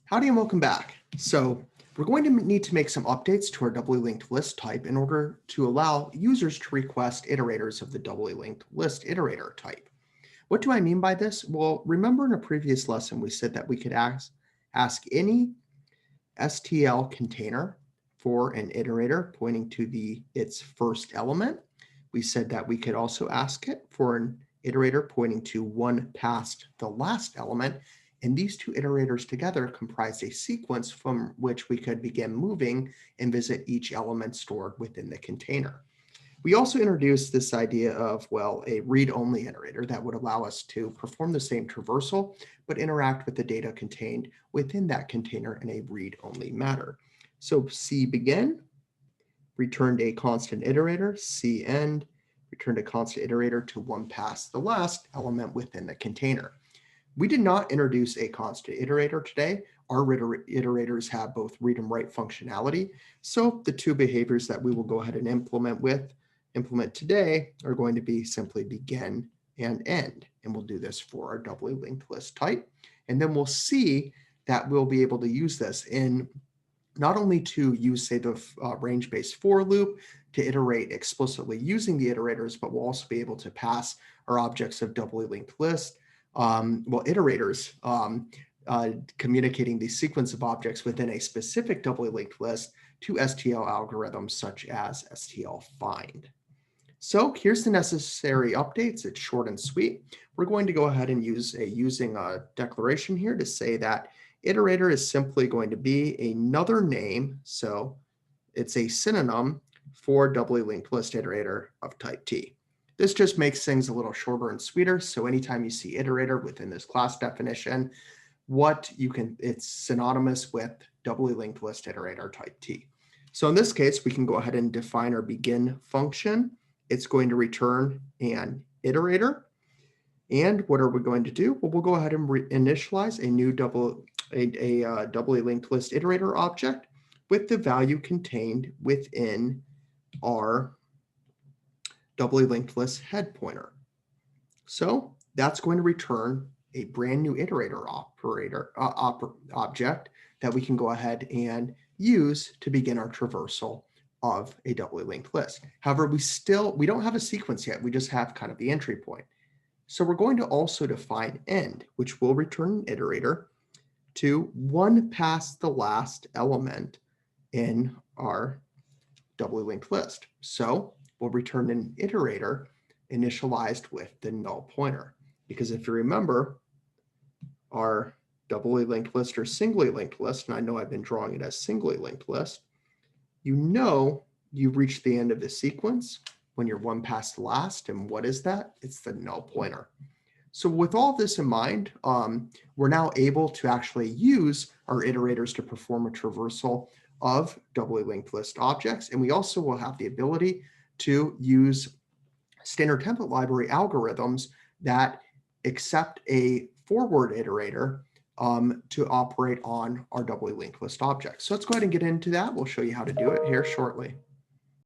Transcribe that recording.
Howdy and welcome back. So we're going to need to make some updates to our doubly linked list type in order to allow users to request iterators of the doubly linked list iterator type. What do I mean by this? Well, remember in a previous lesson, we said that we could ask any STL container for an iterator pointing to its first element. We said that we could also ask it for an iterator pointing to one past the last element. And these two iterators together comprised a sequence from which we could begin moving and visit each element stored within the container. We also introduced this idea of, well, a read-only iterator that would allow us to perform the same traversal, but interact with the data contained within that container in a read-only manner. So cBegin returned a constant iterator, cEnd returned a constant iterator to one past the last element within the container. We did not introduce a constant iterator today. Our iterators have both read and write functionality. So the two behaviors that we will go ahead and implement today are going to be simply begin and end. And we'll do this for our doubly linked list type. And then we'll see that we'll be able to use this in not only to use, say, the range-based for loop to iterate explicitly using the iterators, but we'll also be able to pass our objects of doubly linked list iterators communicating the sequence of objects within a specific doubly linked list to STL algorithms such as STL find. So here's the necessary updates. It's short and sweet. We're going to go ahead and using a declaration here to say that iterator is simply going to be another name. So it's a synonym for doubly linked list iterator of type T. This just makes things a little shorter and sweeter. So anytime you see iterator within this class definition, it's synonymous with doubly linked list iterator type T. So in this case, we can go ahead and define our begin function. It's going to return an iterator. And what are we going to do? Well, we'll go ahead and initialize a new doubly linked list iterator object with the value contained within our doubly linked list head pointer. So that's going to return a brand new iterator object that we can go ahead and use to begin our traversal of a doubly linked list. However, we don't have a sequence yet. We just have kind of the entry point. So we're going to also define end, which will return an iterator to one past the last element in our doubly linked list. So we'll return an iterator initialized with the null pointer. Because if you remember, our doubly linked list or singly linked list, and I know I've been drawing it as singly linked list, you know you've reached the end of the sequence when you're one past the last. And what is that? It's the null pointer. So with all this in mind, we're now able to actually use our iterators to perform a traversal of doubly linked list objects. And we also will have the ability to use standard template library algorithms that accept a forward iterator to operate on our doubly linked list objects. So let's go ahead and get into that. We'll show you how to do it here shortly.